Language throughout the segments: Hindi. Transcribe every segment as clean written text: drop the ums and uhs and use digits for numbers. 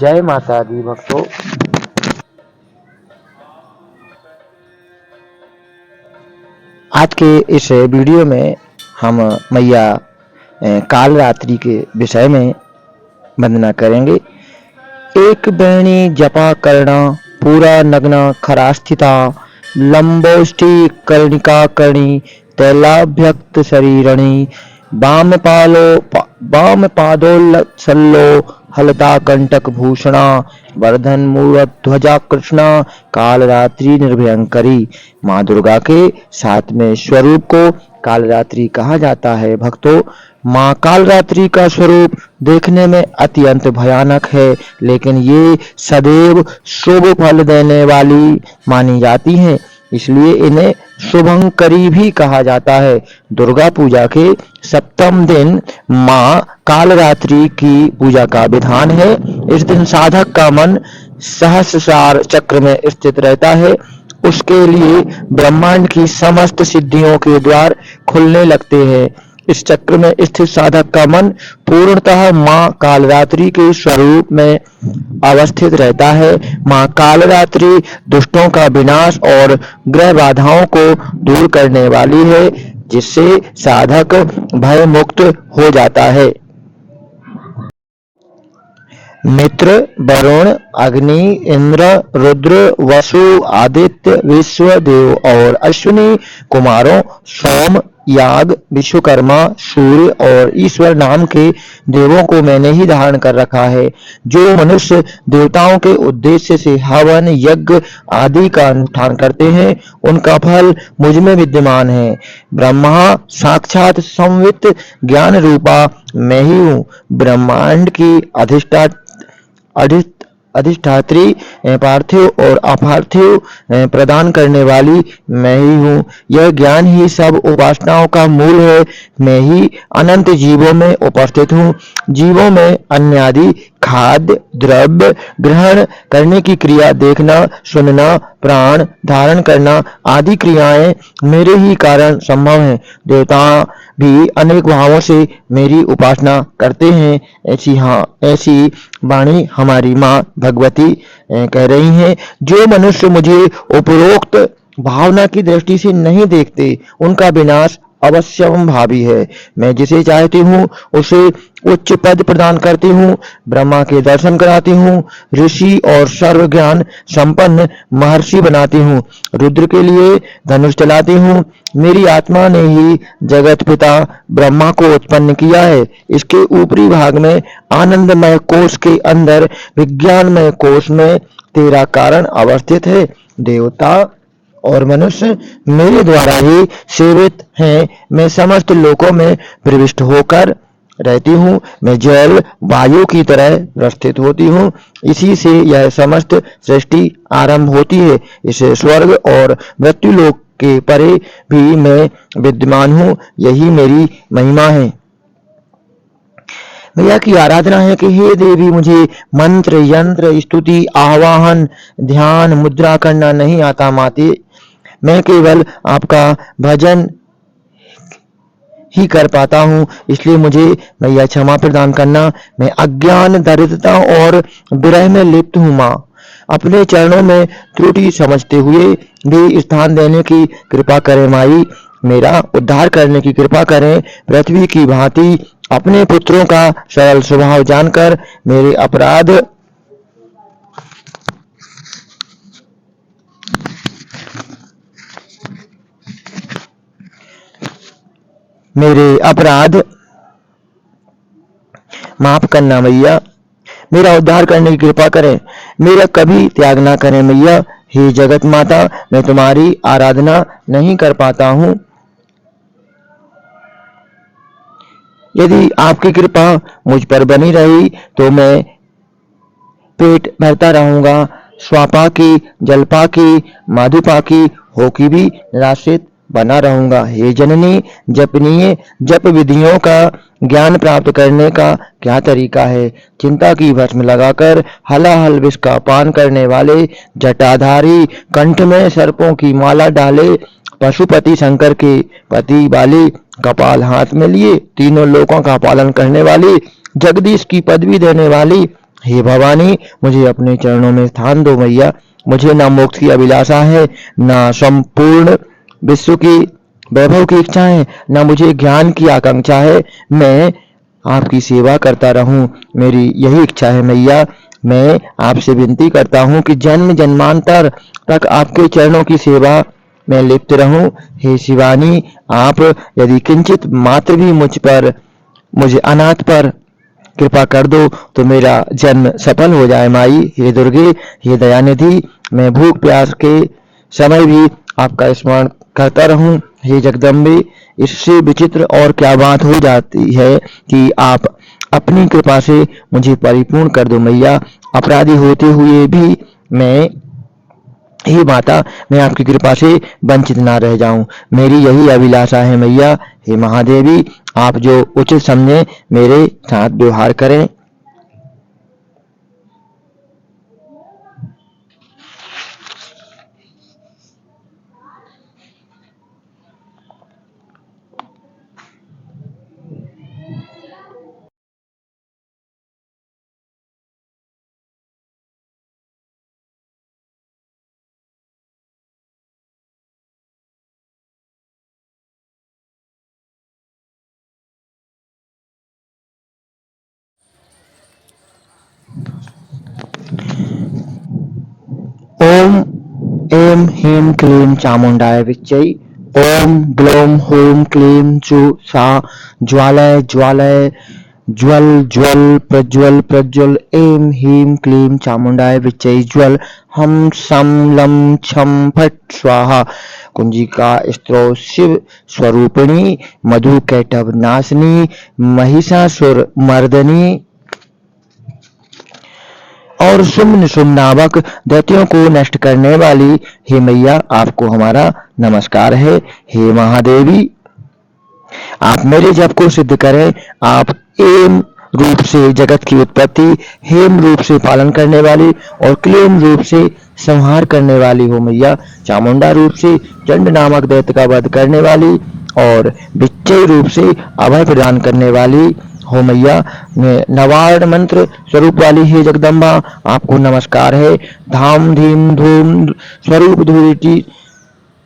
जय माता दी भक्तों। आज के इस वीडियो में हम मैया काल रात्रि के विषय में वंदना करेंगे। एक बैणी जपा करना पूरा नग्न खरास्थिता लंबोष्टि कर्णिका कर्णी तैलाभ्यक्त शरीरणी वाम पादोल्सल्लो हलता कंटक भूषणा वर्धन मूरत ध्वजा कृष्णा कालरात्रि निर्भयंकरी। माँ दुर्गा के 7वें स्वरूप को कालरात्रि कहा जाता है। भक्तों, माँ कालरात्रि का स्वरूप देखने में अत्यंत भयानक है, लेकिन ये सदैव शुभ फल देने वाली मानी जाती हैं, इसलिए इन्हें शुभंकरी भी कहा जाता है। दुर्गा पूजा के 7वें दिन माँ कालरात्रि की पूजा का विधान है। इस दिन साधक का मन सहस्रार चक्र में स्थित रहता है। उसके लिए ब्रह्मांड की समस्त सिद्धियों के द्वार खुलने लगते हैं। इस चक्र में स्थित साधक का मन पूर्णतः माँ कालरात्रि के स्वरूप में अवस्थित रहता है। माँ कालरात्रि दुष्टों का विनाश और ग्रह बाधाओं को दूर करने वाली है, जिससे साधक भय मुक्त हो जाता है। मित्र, वरुण, अग्नि, इंद्र, रुद्र, वसु, आदित्य, विश्वदेव और अश्विनी कुमारों, सोम, याग, विश्वकर्मा, सूर्य और ईश्वर नाम के देवों को मैंने ही धारण कर रखा है। जो मनुष्य देवताओं के उद्देश्य से हवन यज्ञ आदि का अनुष्ठान करते हैं, उनका फल मुझ में विद्यमान है। ब्रह्मा साक्षात संवित ज्ञान रूपा मैं ही हूँ। ब्रह्मांड की अधिष्ठात्री पार्थिव और अपार्थिव प्रदान करने वाली मैं ही हूँ। यह ज्ञान ही सब उपासनाओं का मूल है। मैं ही अनंत जीवों में उपस्थित हूँ। जीवों में अन्न आदि खाद्य द्रव्य ग्रहण करने की क्रिया, देखना सुनना, प्राण धारण करना आदि क्रियाएं मेरे ही कारण संभव हैं। देवता भी अनेक भावों से मेरी उपासना करते हैं। ऐसी वाणी हमारी माँ भगवती कह रही हैं। जो मनुष्य मुझे उपरोक्त भावना की दृष्टि से नहीं देखते, उनका विनाश अवश्यंभावी है। मैं जिसे चाहती हूँ उसे उच्च पद प्रदान करती हूँ, ब्रह्मा के दर्शन कराती हूँ, ऋषि और सर्व ज्ञान संपन्न महर्षि बनाती हूँ, रुद्र के लिए धनुष चलाती हूँ। मेरी आत्मा ने ही जगत पिता ब्रह्मा को उत्पन्न किया है। इसके ऊपरी भाग में आनंदमय कोश के अंदर विज्ञानमय कोश में तेरा कारण अवस्थित है। देवता और मनुष्य मेरे द्वारा ही सेवित हैं। मैं समस्त लोकों में प्रविष्ट होकर रहती हूँ। मैं जल वायु की तरह व्यवस्थित होती हूँ। इसी से यह समस्त सृष्टि आरंभ होती है। इस स्वर्ग और मृत्युलोक के परे भी मैं विद्यमान हूँ। यही मेरी महिमा है। मैया की आराधना है कि हे देवी, मुझे मंत्र यंत्र स्तुति आवाहन ध्यान मुद्रा करना नहीं आता माते। मैं केवल आपका भजन ही कर पाता हूँ, इसलिए मुझे मैया क्षमा प्रदान करना। मैं अज्ञान दरिद्रता और विरह में लिप्त हूँ माँ। अपने चरणों में त्रुटि समझते हुए भी स्थान देने की कृपा करें माई। मेरा उद्धार करने की कृपा करें। पृथ्वी की भांति अपने पुत्रों का सरल स्वभाव जानकर मेरे अपराध माफ करना मैया। मेरा उद्धार करने की कृपा करें। मेरा कभी त्याग ना करें मैया। हे जगत माता, मैं तुम्हारी आराधना नहीं कर पाता हूँ। यदि आपकी कृपा मुझ पर बनी रही तो मैं पेट भरता रहूंगा। स्वापाकी जलपाकी माधुपाकी होकी भी निराश्रित बना रहूंगा। हे जननी, जपनीय जप विधियों का ज्ञान प्राप्त करने का क्या तरीका है। चिंता की भस्म लगाकर हलाहल विष का पान करने वाले, जटाधारी, कंठ में सर्पों की माला डाले, पशुपति शंकर के पति वाली, कपाल हाथ में लिए तीनों लोकों का पालन करने वाली, जगदीश की पदवी देने वाली, हे भवानी, मुझे अपने चरणों में स्थान दो मैया। मुझे ना मोक्ष की अभिलाषा है, ना संपूर्ण विश्व की वैभव की इच्छा है, ना मुझे ज्ञान की आकांक्षा है। मैं आपकी सेवा करता रहूं, मेरी यही इच्छा है मैया। मैं आपसे विनती करता हूं कि जन्म जन्मांतर तक आपके चरणों की सेवा में लिप्त रहूं। हे शिवानी, आप यदि किंचित मात्र भी मुझे अनाथ पर कृपा कर दो तो मेरा जन्म सफल हो जाए माई। हे दुर्गे, हे दयानिधि, मैं भूख प्यास के समय भी आपका स्मरण करता रहूं। हे जगदम्बे, इससे विचित्र और क्या बात हो जाती है कि आप अपनी कृपा से मुझे परिपूर्ण कर दो मैया। अपराधी होते हुए भी मैं, हे माता, मैं आपकी कृपा से वंचित ना रह जाऊं, मेरी यही अभिलाषा है मैया। हे महादेवी, आप जो उचित समझे मेरे साथ व्यवहार करें। ओम ऐं ह्रीं क्लीं चामुंडाय विच्चै। ओम ग्लौं हूं क्लीं चू सा ज्वालय ज्वालय ज्वल ज्वल प्रज्वल प्रज्वल। ऐं ह्रीं क्लीं चामुंडाय विच्चै ज्वल। हम सं लं छं फट् स्वाहा। कुंजिका स्त्रोत शिव स्वरूपिणी, मधु कैटभ नाशिनी, महिषासुर मर्दनी और शुम्भ निशुम्भ नामक दैत्यों को नष्ट करने वाली हे मैया, आपको हमारा नमस्कार है। हे महादेवी, आप मेरे जप को सिद्ध करें। आप एम रूप से जगत की उत्पत्ति, हेम रूप से पालन करने वाली और क्लीम रूप से संहार करने वाली हो मैया। चामुंडा रूप से चंड नामक दैत्य का वध करने वाली और विच्चय रूप से अभय प्रदान करने वाली हो मैया। नवार्ण मंत्र स्वरूप वाली हे जगदम्बा, आपको नमस्कार है। धाम धीम धूम स्वरूप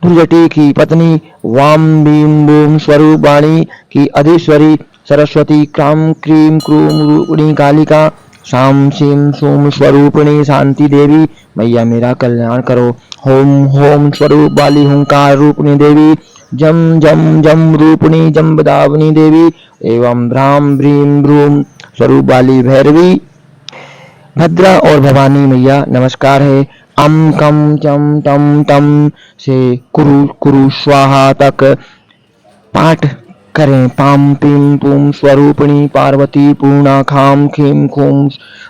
धुर्जटी की पत्नी, वाम बीम बूम स्वरूप वाणी की अधीश्वरी सरस्वती, क्राम क्रीम क्रूम रूपिणी कालिका, शाम सीम सोम स्वरूपिणी शांति देवी, मैया मेरा कल्याण करो। होम होम स्वरूप वाली हुंकार रूपिणी देवी, जम जम जम रूपिणी जम्बदावनी देवी एवं भ्राम भ्रीम भ्रूम स्वरूप वाली भैरवी भद्रा और भवानी मैया नमस्कार है। अम कम चम टम टम से कुरु कुरु स्वाहा तक पाठ करें। पाम पीम पूम स्वरूपिणी पार्वती पूर्णा खाम खीम खूम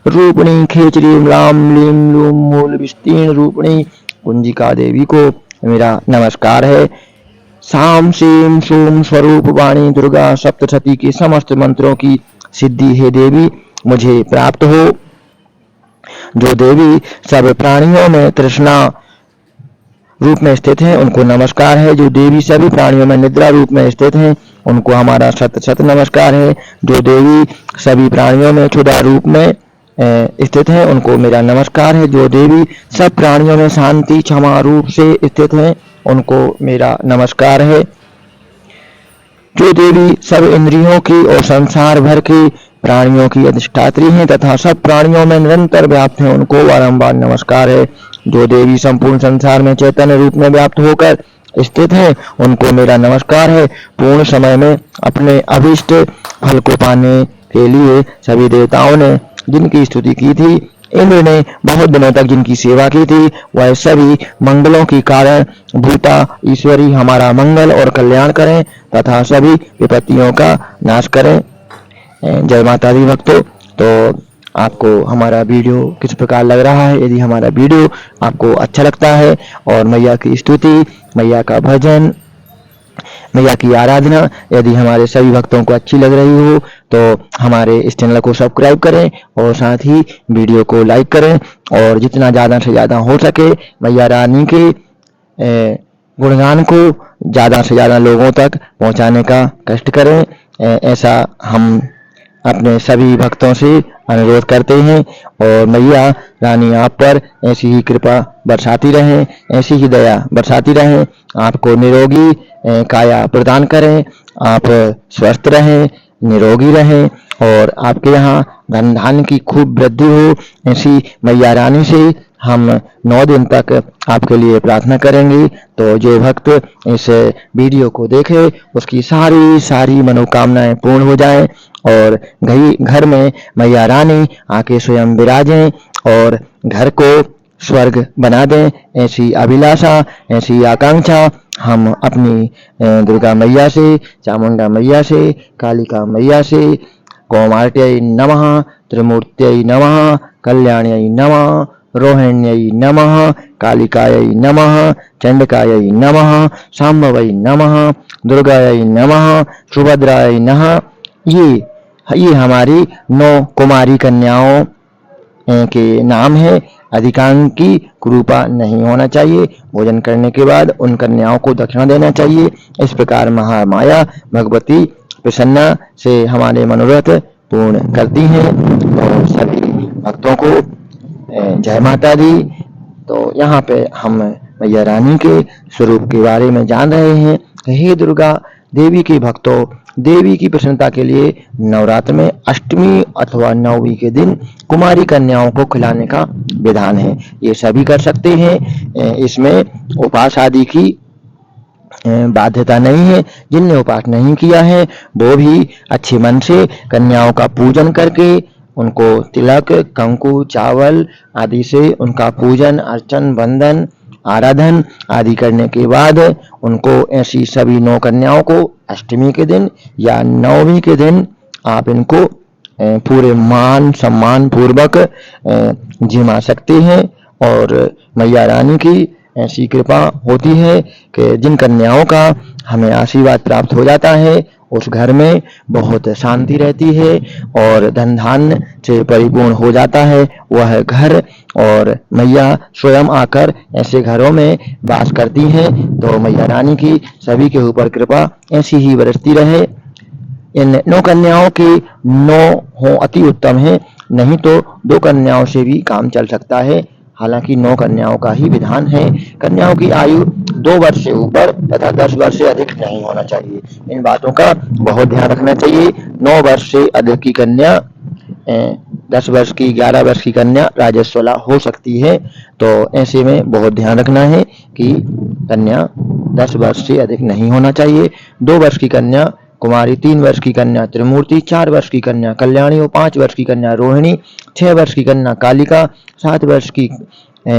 रूपिणी खेचरी लाम लीम लूम मूल विस्तीर्ण रूपिणी कुंजिका देवी को मेरा नमस्कार है। साम सीम सोम स्वरूप वाणी दुर्गा सप्तशती के समस्त मंत्रों की सिद्धि हे देवी मुझे प्राप्त हो। जो देवी सब प्राणियों में तृष्णा रूप में स्थित हैं, उनको नमस्कार है। जो देवी सभी प्राणियों में निद्रा रूप में स्थित हैं, उनको हमारा शत शत नमस्कार है। जो देवी सभी प्राणियों में क्षुधा रूप में स्थित हैं, उनको मेरा नमस्कार है। जो देवी सब प्राणियों में शांति क्षमा रूप से स्थित हैं, उनको मेरा नमस्कार है। जो देवी सब इंद्रियों की और संसार भर की प्राणियों की अधिष्ठात्री हैं तथा सब प्राणियों में निरंतर व्याप्त हैं, उनको बारंबार नमस्कार है। जो देवी संपूर्ण संसार में चैतन्य रूप में व्याप्त होकर स्थित हैं, उनको मेरा नमस्कार है। पूर्ण समय में अपने अभीष्ट फल को पाने के लिए सभी देवताओं ने जिनकी स्तुति की थी, इंद्र ने बहुत दिनों तक जिनकी सेवा की थी, वह सभी मंगलों की कारण भूता ईश्वरी हमारा मंगल और कल्याण करें तथा सभी विपत्तियों का नाश करें। जय माता दी भक्तों। तो आपको हमारा वीडियो किस प्रकार लग रहा है? यदि हमारा वीडियो आपको अच्छा लगता है और मैया की स्तुति, मैया का भजन, मैया की आराधना यदि हमारे सभी भक्तों को अच्छी लग रही हो तो हमारे इस चैनल को सब्सक्राइब करें और साथ ही वीडियो को लाइक करें और जितना ज़्यादा से ज़्यादा हो सके मैया रानी के गुणगान को ज़्यादा से ज़्यादा लोगों तक पहुंचाने का कष्ट करें। ऐसा हम अपने सभी भक्तों से अनुरोध करते हैं। और मैया रानी आप पर ऐसी ही कृपा बरसाती रहें, ऐसी ही दया बरसाती रहें, आपको निरोगी काया प्रदान करें, आप स्वस्थ रहें, निरोगी रहें और आपके यहाँ धन धान्य की खूब वृद्धि हो। ऐसी मैया रानी से हम 9 दिन तक आपके लिए प्रार्थना करेंगे। तो जो भक्त इस वीडियो को देखे उसकी सारी मनोकामनाएं पूर्ण हो जाएं और घर में मैया रानी आके स्वयं विराजें और घर को स्वर्ग बना दें। ऐसी अभिलाषा, ऐसी आकांक्षा हम अपनी दुर्गा मैया से, चामुंडा मैया से, कालिका मैया से, कौमार्त्यै नमः, त्रिमूर्त्यै नमः, कल्याण्यै नमः, रोहिण्यै नमः, कालिकायै नमः, चंडिकायै नमः, शांभवै नमः, दुर्गायै नमः, सुभद्रायै नमः। ये हमारी 9 कुमारी कन्याओं के नाम है। अधिकांश की कृपा नहीं होना चाहिए। भोजन करने के बाद उन कन्याओं को दक्षिणा देना चाहिए। इस प्रकार महामाया भगवती प्रसन्ना से हमारे मनोरथ पूर्ण करती हैं। तो सभी भक्तों को जय माता दी। तो यहाँ पे हम मैया रानी के स्वरूप के बारे में जान रहे हैं। हे दुर्गा देवी के भक्तों, देवी की प्रसन्नता के लिए नवरात्र में अष्टमी अथवा नवमी के दिन कुमारी कन्याओं को खिलाने का विधान है। ये सभी कर सकते हैं, इसमें उपवास आदि की बाध्यता नहीं है। जिनने उपवास नहीं किया है वो भी अच्छे मन से कन्याओं का पूजन करके उनको तिलक, कंकु, चावल आदि से उनका पूजन अर्चन, वंदन, आराधन आदि करने के बाद उनको ऐसी सभी 9 कन्याओं को अष्टमी के दिन या नवमी के दिन आप इनको पूरे मान सम्मान पूर्वक जिमा सकते हैं। और मैया रानी की ऐसी कृपा होती है कि जिन कन्याओं का हमें आशीर्वाद प्राप्त हो जाता है उस घर में बहुत शांति रहती है और धन धान्य से परिपूर्ण हो जाता है वह घर। और मैया स्वयं आकर ऐसे घरों में वास करती हैं। तो मैया रानी की सभी के ऊपर कृपा ऐसी ही बरसती रहे। इन 9 कन्याओं के 9 हो अति उत्तम है, नहीं तो 2 कन्याओं से भी काम चल सकता है। हालांकि 9 कन्याओं का ही विधान है। कन्याओं की आयु 2 वर्ष से ऊपर तथा 10 वर्ष से अधिक नहीं होना चाहिए। इन बातों का बहुत ध्यान रखना चाहिए। 9 वर्ष से अधिक की कन्या 10 वर्ष की 11 वर्ष की कन्या राजस्वला हो सकती है। तो ऐसे में बहुत ध्यान रखना है कि कन्या 10 वर्ष से अधिक नहीं होना चाहिए। 2 वर्ष की कन्या कुमारी, 3 वर्ष की कन्या त्रिमूर्ति, 4 वर्ष की कन्या कल्याणी और 5 वर्ष की कन्या रोहिणी, 6 वर्ष की कन्या कालिका, 7 वर्ष की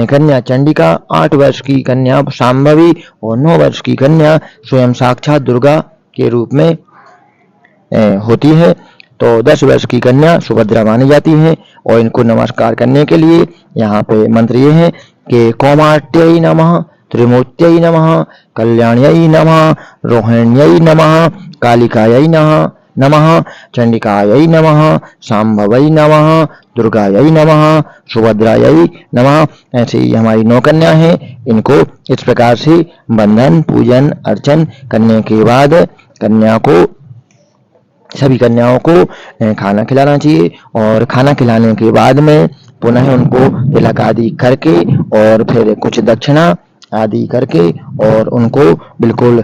कन्या चंडिका, 8 वर्ष की कन्या शांभवी और 9 वर्ष की कन्या स्वयं साक्षात दुर्गा के रूप में होती है। तो 10 वर्ष की कन्या सुभद्रा मानी जाती है। और इनको नमस्कार करने के लिए यहाँ पे मंत्र ये है कि कौमार्त्यै नमः, त्रिमूर्त्यै नमः, कल्याण्यै नमः, रोहिण्यै नमः, कालिकायै नमः, चंडिकायै नमः, शांभवै नमः, दुर्गायै नमः, सुभद्रायै नमः। ऐसे ही हमारी 9 कन्या है। इनको इस प्रकार से बंधन, पूजन, अर्चन करने के बाद सभी कन्याओं को खाना खिलाना चाहिए। और खाना खिलाने के बाद में पुनः उनको तिलक आदि करके और फिर कुछ दक्षिणा आदि करके और उनको बिल्कुल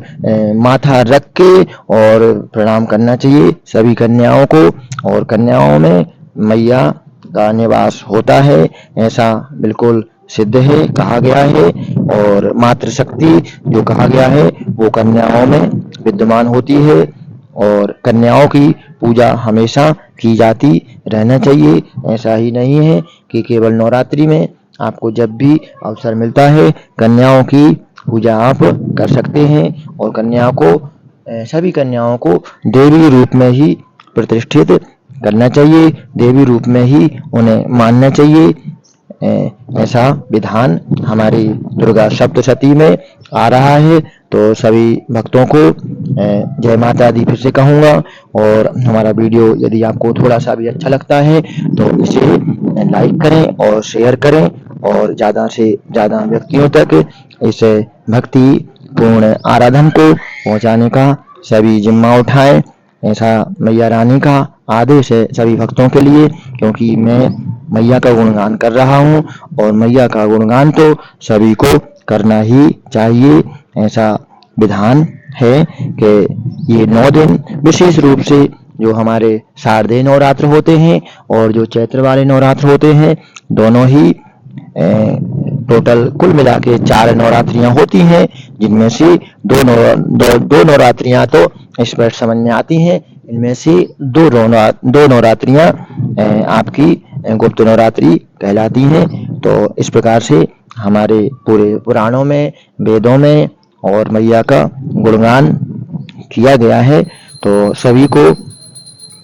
माथा रख के और प्रणाम करना चाहिए सभी कन्याओं को। और कन्याओं में मैया का निवास होता है, ऐसा बिल्कुल सिद्ध है, कहा गया है। और मातृशक्ति जो कहा गया है वो कन्याओं में विद्यमान होती है। और कन्याओं की पूजा हमेशा की जाती रहना चाहिए। ऐसा ही नहीं है कि केवल नवरात्रि में, आपको जब भी अवसर मिलता है कन्याओं की पूजा आप कर सकते हैं। और सभी कन्याओं को देवी रूप में ही प्रतिष्ठित करना चाहिए, देवी रूप में ही उन्हें मानना चाहिए। ऐसा विधान हमारी दुर्गा सप्तशती में आ रहा है। तो सभी भक्तों को जय माता दी फिर से कहूँगा। और हमारा वीडियो यदि आपको थोड़ा सा भी अच्छा लगता है तो इसे लाइक करें और शेयर करें और ज़्यादा से ज़्यादा व्यक्तियों तक इस भक्ति पूर्ण आराधन को पहुँचाने का सभी जिम्मा उठाएं। ऐसा मैया रानी का आदेश है सभी भक्तों के लिए, क्योंकि मैं मैया का गुणगान कर रहा हूँ और मैया का गुणगान तो सभी को करना ही चाहिए। ऐसा विधान है कि ये 9 दिन विशेष रूप से जो हमारे शारदीय नवरात्र होते हैं और जो चैत्र वाले नवरात्र होते हैं, दोनों ही टोटल कुल मिला के 4 नवरात्रियां होती हैं, जिनमें से दो नवरात्रियां तो स्पष्ट समझ में आती हैं। इनमें से दो नवरात्रियां आपकी गुप्त नवरात्रि कहलाती हैं। तो इस प्रकार से हमारे पूरे पुराणों में, वेदों में और मैया का गुणगान किया गया है। तो सभी को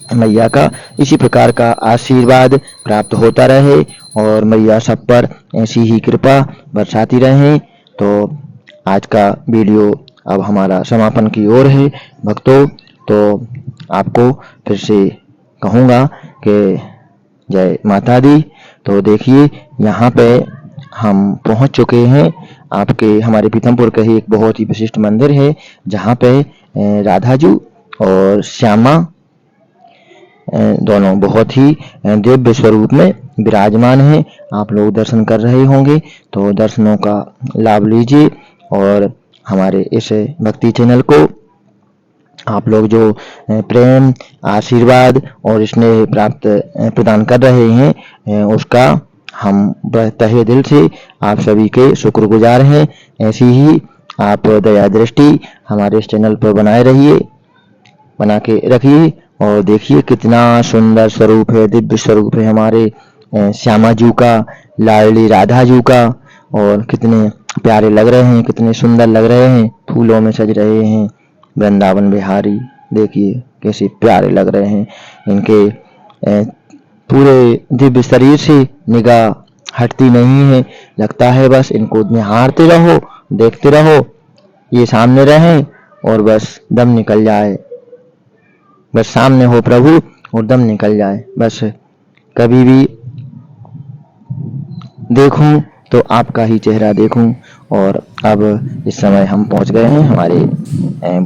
मैया का इसी प्रकार का आशीर्वाद प्राप्त होता रहे और मैया सब पर ऐसी ही कृपा बरसाती रहे। तो आज का वीडियो अब हमारा समापन की ओर है भक्तों। तो आपको फिर से कहूँगा कि जय माता दी। तो देखिए यहाँ पे हम पहुँच चुके हैं। आपके हमारे पीथमपुर का ही एक बहुत ही विशिष्ट मंदिर है, जहाँ पे राधाजू और श्यामा दोनों बहुत ही दिव्य स्वरूप में विराजमान हैं। आप लोग दर्शन कर रहे होंगे, तो दर्शनों का लाभ लीजिए और हमारे इस भक्ति चैनल को आप लोग जो प्रेम, आशीर्वाद और स्नेह प्राप्त प्रदान कर रहे हैं, उसका हम तहे दिल से आप सभी के शुक्रगुजार हैं। ऐसी ही आप दया दृष्टि हमारे इस चैनल पर बनाए रहिए, बना के रखिए। और देखिए कितना सुंदर स्वरूप है, दिव्य स्वरूप है हमारे श्यामा जू का, लाडली राधा जू का। और कितने प्यारे लग रहे हैं, कितने सुंदर लग रहे हैं, फूलों में सज रहे हैं। वृंदावन बिहारी देखिए कैसे प्यारे लग रहे हैं। इनके पूरे दिव्य शरीर से निगाह हटती नहीं है, लगता है बस इनको निहारते रहो, देखते रहो, ये सामने रहें और बस दम निकल जाए, बस सामने हो प्रभु और दम निकल जाए। बस कभी भी देखूं तो आपका ही चेहरा देखूं। और अब इस समय हम पहुंच गए हैं हमारे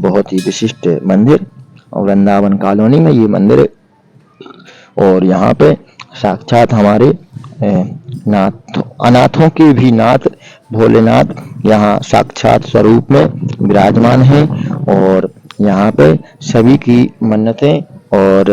बहुत ही विशिष्ट मंदिर, वृंदावन कॉलोनी में ये मंदिर है। और यहाँ पे साक्षात हमारे अनाथों के भी नाथ भोलेनाथ यहाँ साक्षात स्वरूप में विराजमान हैं। और यहाँ पे सभी की मन्नतें और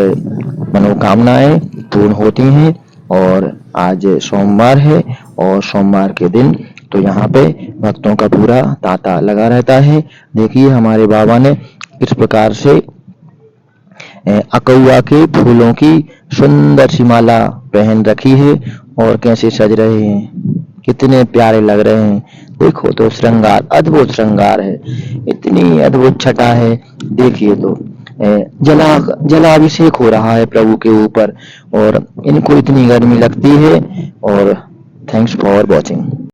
मनोकामनाएं पूर्ण होती हैं। और आज सोमवार है और सोमवार के दिन तो यहाँ पे भक्तों का पूरा तांता लगा रहता है। देखिए हमारे बाबा ने किस प्रकार से अकौआ के फूलों की सुंदर सी माला पहन रखी है और कैसे सज रहे हैं, कितने प्यारे लग रहे हैं। देखो तो श्रृंगार, अद्भुत श्रृंगार है, इतनी अद्भुत छटा है। देखिए तो जलाभिषेक हो रहा है प्रभु के ऊपर और इनको इतनी गर्मी लगती है। और थैंक्स फॉर वॉचिंग।